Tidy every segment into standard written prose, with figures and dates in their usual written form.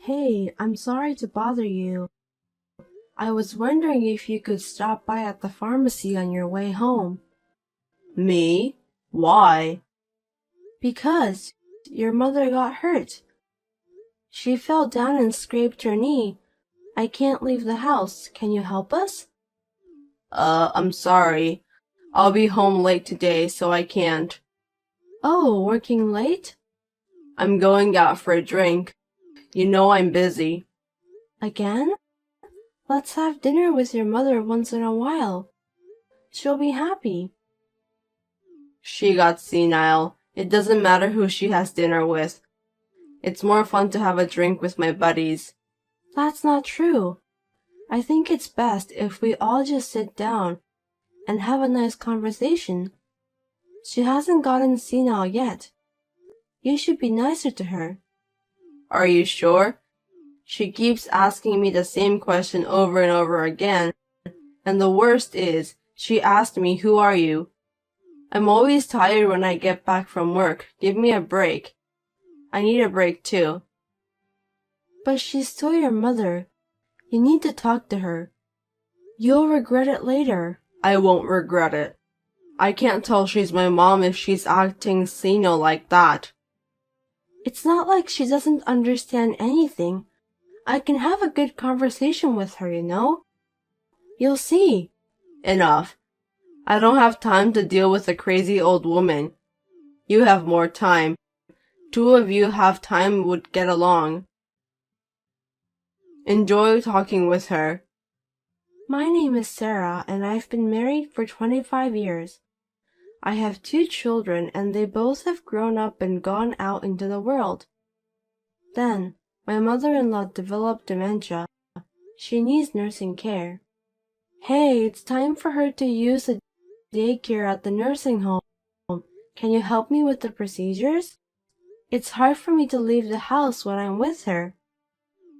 Hey, I'm sorry to bother you. I was wondering if you could stop by at the pharmacy on your way home. Me? Why? Because your mother got hurt. She fell down and scraped her knee. I can't leave the house. Can you help us? I'm sorry. I'll be home late today, so I can't. Oh, working late? I'm going out for a drink. You know I'm busy. Again? Let's have dinner with your mother once in a while. She'll be happy. She got senile. It doesn't matter who she has dinner with. It's more fun to have a drink with my buddies. That's not true. I think it's best if we all just sit down and have a nice conversation. She hasn't gotten senile yet. You should be nicer to her. Are you sure? She keeps asking me the same question over and over again. And the worst is, she asked me, "Who are you?" I'm always tired when I get back from work. Give me a break. I need a break too. But she's still your mother. You need to talk to her. You'll regret it later. I won't regret it. I can't tell she's my mom if she's acting senile like that. It's not like she doesn't understand anything. I can have a good conversation with her, you know? You'll see. Enough. I don't have time to deal with a crazy old woman. You have more time. Two of you have time would get along. Enjoy talking with her. My name is Sarah, and I've been married for 25 years. I have 2 children, and they both have grown up and gone out into the world. Then, my mother-in-law developed dementia. She needs nursing care. Hey, it's time for her to use the daycare at the nursing home. Can you help me with the procedures? It's hard for me to leave the house when I'm with her.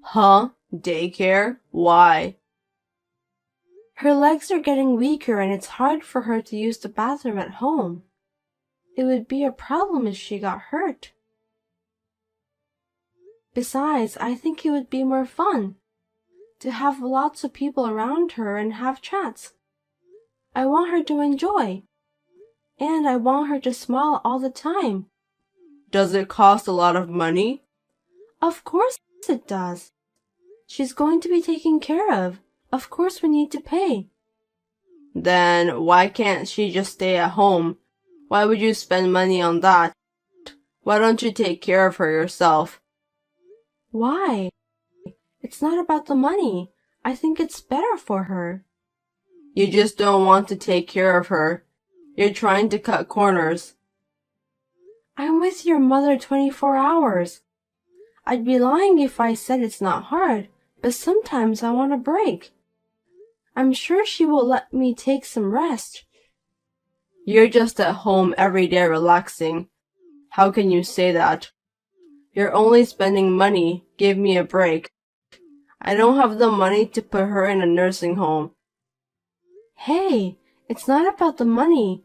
Huh? Daycare? Why? Her legs are getting weaker and it's hard for her to use the bathroom at home. It would be a problem if she got hurt. Besides, I think it would be more fun to have lots of people around her and have chats. I want her to enjoy. And I want her to smile all the time. Does it cost a lot of money? Of course it does. She's going to be taken care of. Of course we need to pay. Then why can't she just stay at home? Why would you spend money on that? Why don't you take care of her yourself? Why? It's not about the money. I think it's better for her. You just don't want to take care of her. You're trying to cut corners. I'm with your mother 24 hours. I'd be lying if I said it's not hard, but sometimes I want a break. I'm sure she will let me take some rest. You're just at home every day relaxing. How can you say that? You're only spending money. Give me a break. I don't have the money to put her in a nursing home. Hey, it's not about the money.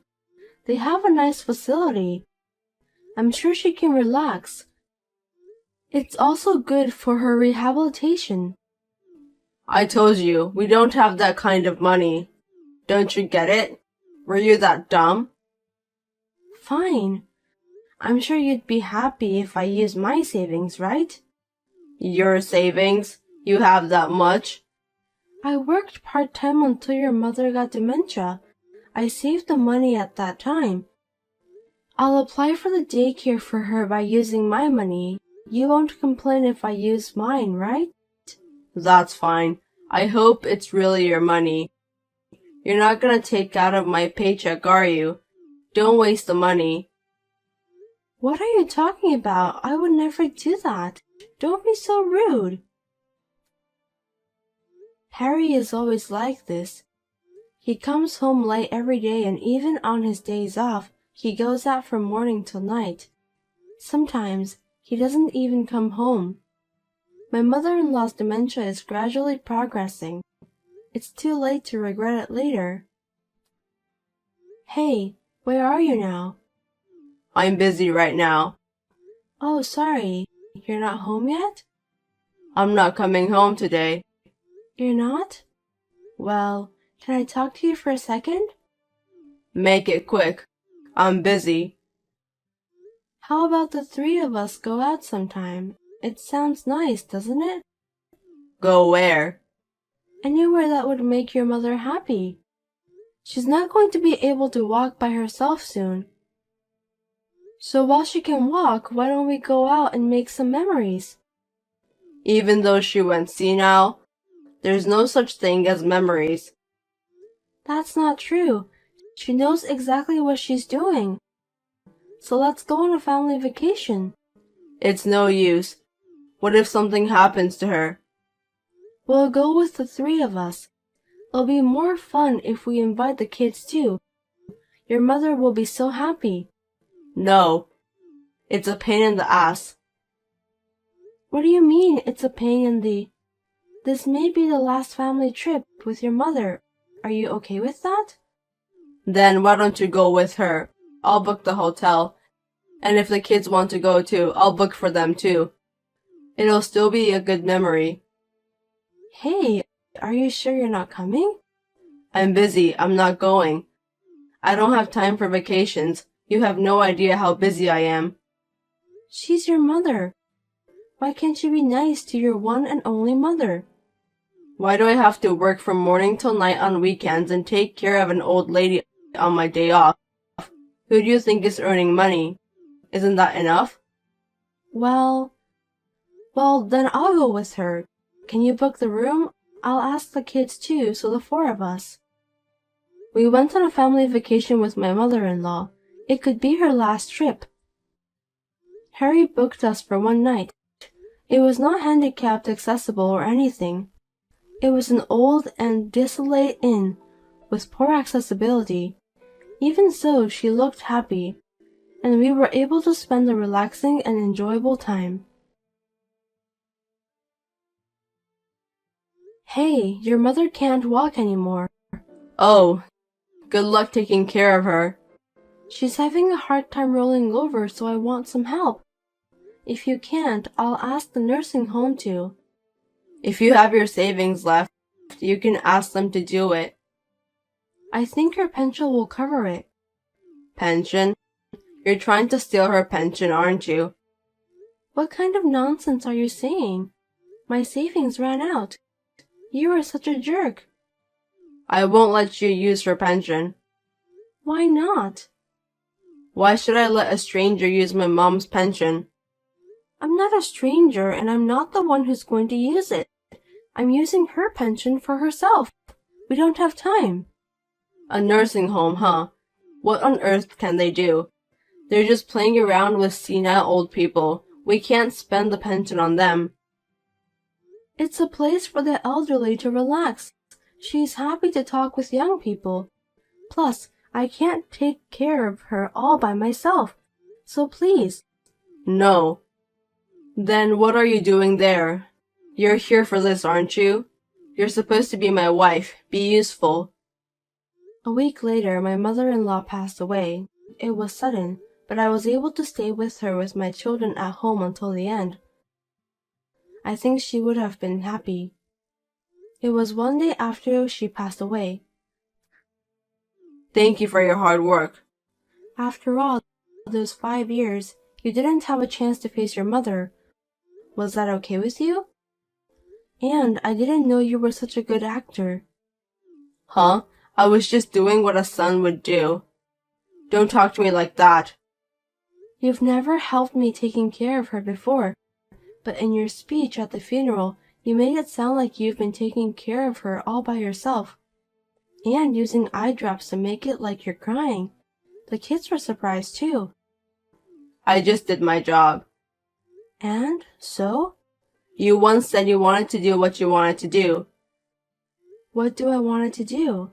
They have a nice facility. I'm sure she can relax. It's also good for her rehabilitation. I told you, we don't have that kind of money. Don't you get it? Were you that dumb? Fine. I'm sure you'd be happy if I used my savings, right? Your savings? You have that much? I worked part-time until your mother got dementia. I saved the money at that time. I'll apply for the daycare for her by using my money. You won't complain if I use mine, right? That's fine. I hope it's really your money. You're not gonna take out of my paycheck, are you? Don't waste the money. What are you talking about? I would never do that. Don't be so rude. Harry is always like this. He comes home late every day and even on his days off, he goes out from morning till night. Sometimes he doesn't even come home. My mother-in-law's dementia is gradually progressing. It's too late to regret it later. Hey, where are you now? I'm busy right now. Oh, sorry. You're not home yet? I'm not coming home today. You're not? Well, can I talk to you for a second? Make it quick. I'm busy. How about the three of us go out sometime? It sounds nice, doesn't it? Go where? Anywhere that would make your mother happy. She's not going to be able to walk by herself soon. So while she can walk, why don't we go out and make some memories? Even though she went senile, there's no such thing as memories. That's not true. She knows exactly what she's doing. So let's go on a family vacation. It's no use. What if something happens to her? We'll go with the three of us. It'll be more fun if we invite the kids too. Your mother will be so happy. No. It's a pain in the ass. What do you mean it's a pain in the... This may be the last family trip with your mother. Are you okay with that? Then why don't you go with her? I'll book the hotel. And if the kids want to go too, I'll book for them too. It'll still be a good memory. Hey, are you sure you're not coming? I'm busy. I'm not going. I don't have time for vacations. You have no idea how busy I am. She's your mother. Why can't you be nice to your one and only mother? Why do I have to work from morning till night on weekends and take care of an old lady on my day off? Who do you think is earning money? Isn't that enough? Well, then I'll go with her. Can you book the room? I'll ask the kids too, so the four of us. We went on a family vacation with my mother-in-law. It could be her last trip. Harry booked us for one night. It was not handicapped accessible or anything. It was an old and desolate inn with poor accessibility. Even so, she looked happy, and we were able to spend a relaxing and enjoyable time. Hey, your mother can't walk anymore. Oh, good luck taking care of her. She's having a hard time rolling over, so I want some help. If you can't, I'll ask the nursing home to. If you have your savings left, you can ask them to do it. I think her pension will cover it. Pension? You're trying to steal her pension, aren't you? What kind of nonsense are you saying? My savings ran out. You are such a jerk. I won't let you use her pension. Why not? Why should I let a stranger use my mom's pension? I'm not a stranger, and I'm not the one who's going to use it. I'm using her pension for herself. We don't have time. A nursing home, huh? What on earth can they do? They're just playing around with senile old people. We can't spend the pension on them. It's a place for the elderly to relax. She's happy to talk with young people. Plus, I can't take care of her all by myself. So please. No. Then what are you doing there? You're here for this, aren't you? You're supposed to be my wife. Be useful. A week later, my mother-in-law passed away. It was sudden, but I was able to stay with her with my children at home until the end. I think she would have been happy. It was one day after she passed away. Thank you for your hard work. After all, those 5 years, you didn't have a chance to face your mother. Was that okay with you? And I didn't know you were such a good actor. Huh? I was just doing what a son would do. Don't talk to me like that. You've never helped me taking care of her before, but in your speech at the funeral, you made it sound like you've been taking care of her all by yourself, and using eye drops to make it like you're crying. The kids were surprised too. I just did my job. And so? You once said you wanted to do what you wanted to do. What do I want to do?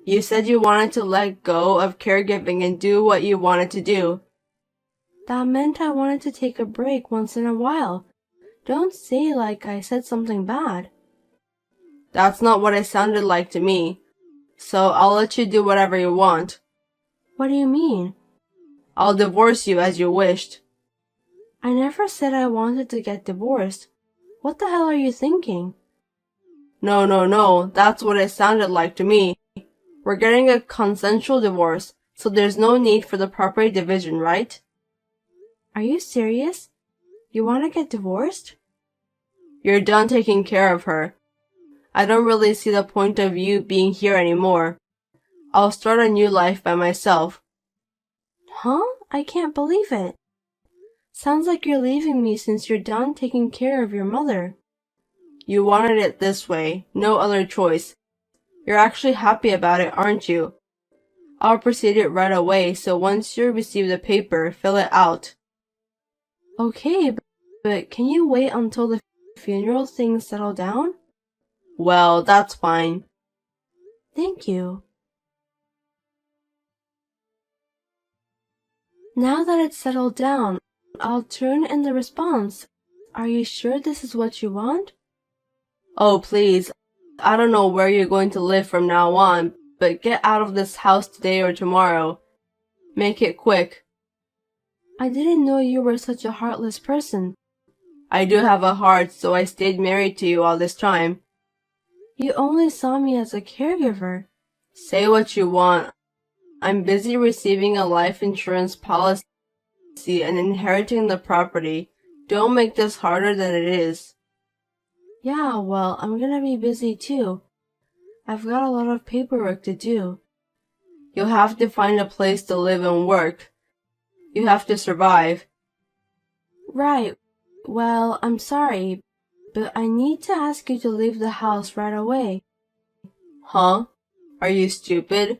You said you wanted to let go of caregiving and do what you wanted to do. That meant I wanted to take a break once in a while. Don't say like I said something bad. That's not what it sounded like to me. So I'll let you do whatever you want. What do you mean? I'll divorce you as you wished. I never said I wanted to get divorced. What the hell are you thinking? No, that's what it sounded like to me. We're getting a consensual divorce, so there's no need for the property division, right? Are you serious? You want to get divorced? You're done taking care of her. I don't really see the point of you being here anymore. I'll start a new life by myself. Huh? I can't believe it. Sounds like you're leaving me since you're done taking care of your mother. You wanted it this way, no other choice. You're actually happy about it, aren't you? I'll proceed it right away, so once you receive the paper, fill it out. Okay, but can you wait until the funeral things settle down? Well, that's fine. Thank you. Now that it's settled down, I'll turn in the response. Are you sure this is what you want? Oh, please. I don't know where you're going to live from now on, but get out of this house today or tomorrow. Make it quick. I didn't know you were such a heartless person. I do have a heart, so I stayed married to you all this time. You only saw me as a caregiver. Say what you want. I'm busy receiving a life insurance policy and inheriting the property. Don't make this harder than it is. Yeah, well, I'm gonna be busy too. I've got a lot of paperwork to do. You'll have to find a place to live and work. You have to survive. Right. Well, I'm sorry, but I need to ask you to leave the house right away. Huh? Are you stupid?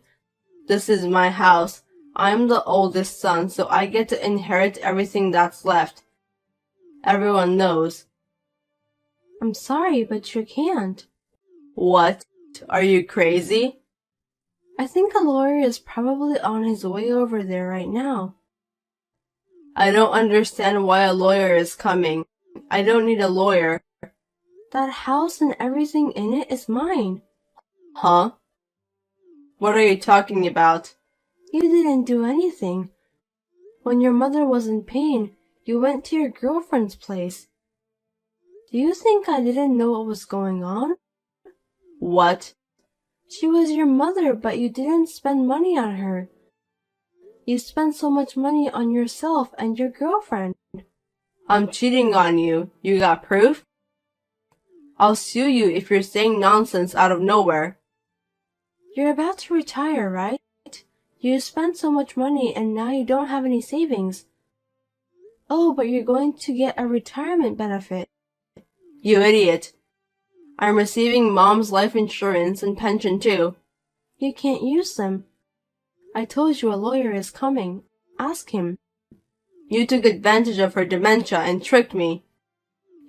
This is my house. I'm the oldest son, so I get to inherit everything that's left. Everyone knows. I'm sorry, but you can't. What? Are you crazy? I think a lawyer is probably on his way over there right now. I don't understand why a lawyer is coming. I don't need a lawyer. That house and everything in it is mine. Huh? What are you talking about? You didn't do anything. When your mother was in pain, you went to your girlfriend's place. Do you think I didn't know what was going on? What? She was your mother, but you didn't spend money on her. You spent so much money on yourself and your girlfriend. I'm cheating on you. You got proof? I'll sue you if you're saying nonsense out of nowhere. You're about to retire, right? You spent so much money and now you don't have any savings. Oh, but you're going to get a retirement benefit. You idiot. I'm receiving Mom's life insurance and pension too. You can't use them. I told you a lawyer is coming. Ask him. You took advantage of her dementia and tricked me.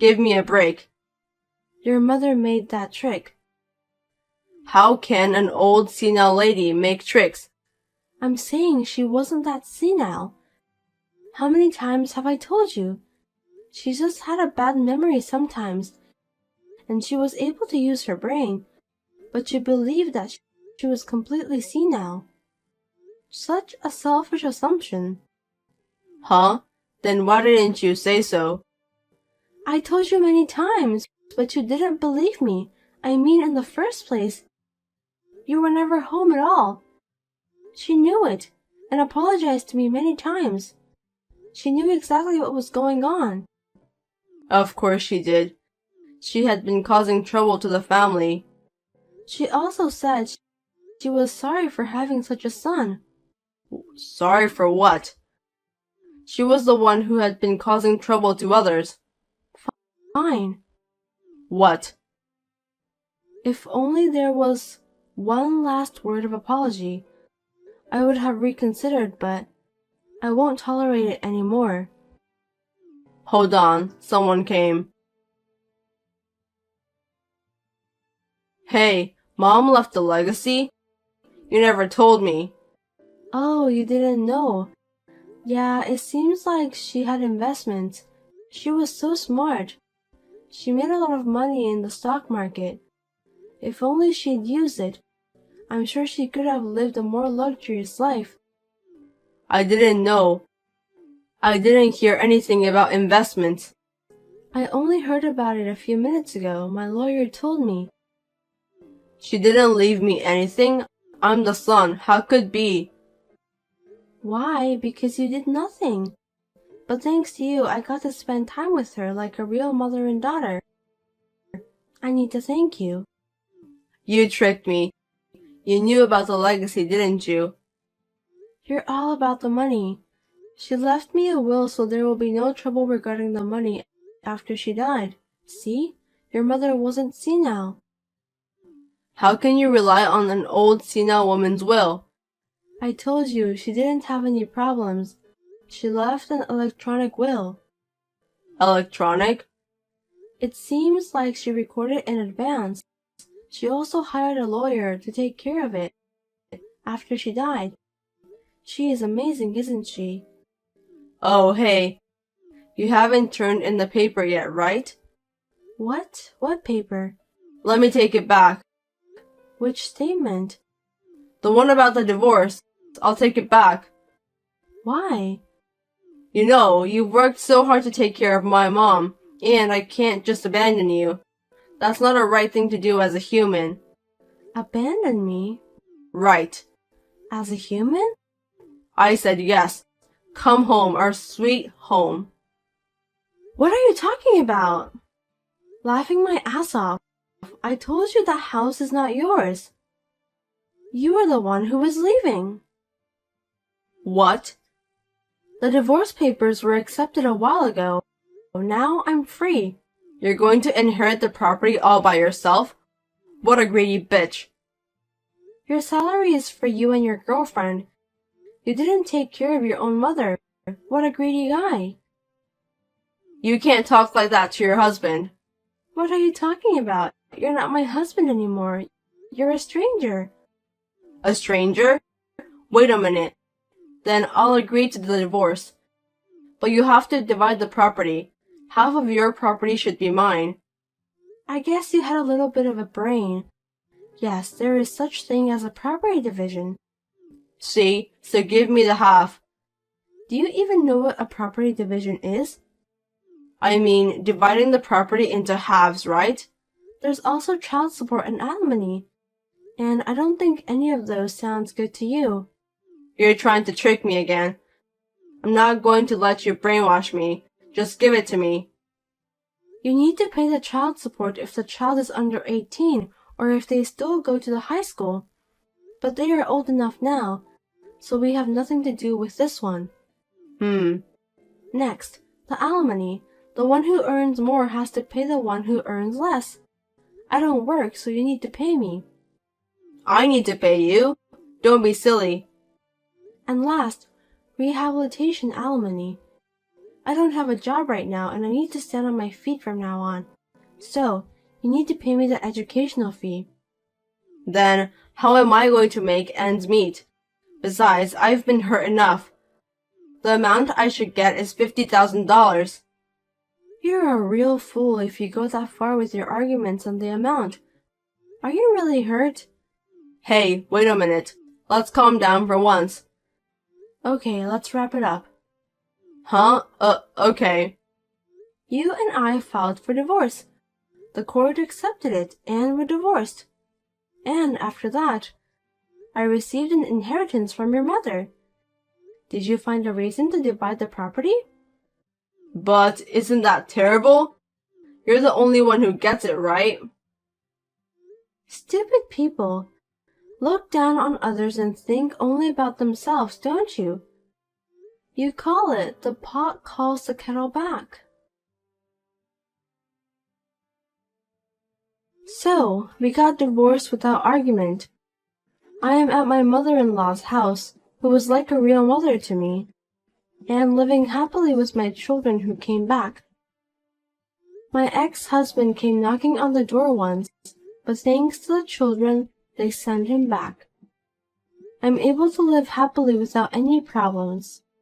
Give me a break. Your mother made that trick. How can an old senile lady make tricks? I'm saying she wasn't that senile. How many times have I told you? She just had a bad memory sometimes, and she was able to use her brain, but you believed that she was completely senile. Such a selfish assumption. Huh? Then why didn't you say so? I told you many times, but you didn't believe me. I mean, in the first place, you were never home at all. She knew it, and apologized to me many times. She knew exactly what was going on. Of course she did. She had been causing trouble to the family. She also said she was sorry for having such a son. Sorry for what? She was the one who had been causing trouble to others. Fine. What? If only there was one last word of apology, I would have reconsidered, but I won't tolerate it anymore. Hold on, someone came. Hey, Mom left a legacy? You never told me. Oh, you didn't know. Yeah, it seems like she had investments. She was so smart. She made a lot of money in the stock market. If only she'd used it, I'm sure she could have lived a more luxurious life. I didn't know. I didn't hear anything about investments. I only heard about it a few minutes ago. My lawyer told me. She didn't leave me anything. I'm the son. How could be? Why? Because you did nothing. But thanks to you, I got to spend time with her like a real mother and daughter. I need to thank you. You tricked me. You knew about the legacy, didn't you? You're all about the money. She left me a will so there will be no trouble regarding the money after she died. See? Your mother wasn't senile. How can you rely on an old senile woman's will? I told you she didn't have any problems. She left an electronic will. Electronic? It seems like she recorded in advance. She also hired a lawyer to take care of it after she died. She is amazing, isn't she? Oh, hey. You haven't turned in the paper yet, right? What? What paper? Let me take it back. Which statement? The one about the divorce. I'll take it back. Why? You know, you've worked so hard to take care of my mom, and I can't just abandon you. That's not a right thing to do as a human. Abandon me? Right. As a human? I said yes. Come home, our sweet home. What are you talking about? Laughing my ass off. I told you that house is not yours. You are the one who was leaving. What? The divorce papers were accepted a while ago. Now I'm free. You're going to inherit the property all by yourself? What a greedy bitch. Your salary is for you and your girlfriend. You didn't take care of your own mother. What a greedy guy. You can't talk like that to your husband. What are you talking about? You're not my husband anymore. You're a stranger. A stranger? Wait a minute. Then I'll agree to the divorce. But you have to divide the property. Half of your property should be mine. I guess you had a little bit of a brain. Yes, there is such thing as a property division. See? So give me the half. Do you even know what a property division is? I mean, dividing the property into halves, right? There's also child support and alimony. And I don't think any of those sounds good to you. You're trying to trick me again. I'm not going to let you brainwash me. Just give it to me. You need to pay the child support if the child is under 18 or if they still go to the high school. But they are old enough now, so we have nothing to do with this one. Next, the alimony. The one who earns more has to pay the one who earns less. I don't work, so you need to pay me. I need to pay you? Don't be silly. And last, rehabilitation alimony. I don't have a job right now and I need to stand on my feet from now on. So, you need to pay me the educational fee. Then, how am I going to make ends meet? Besides, I've been hurt enough. The amount I should get is $50,000. You're a real fool if you go that far with your arguments on the amount. Are you really hurt? Hey, wait a minute. Let's calm down for once. Okay, let's wrap it up. Huh? Okay. You and I filed for divorce. The court accepted it and we're divorced. And after that, I received an inheritance from your mother. Did you find a reason to divide the property? But isn't that terrible? You're the only one who gets it, right? Stupid people. Look down on others and think only about themselves, don't you? You call it the pot calls the kettle back. So, we got divorced without argument. I am at my mother-in-law's house, who was like a real mother to me, and living happily with my children who came back. My ex-husband came knocking on the door once, but thanks to the children, they sent him back. I'm able to live happily without any problems.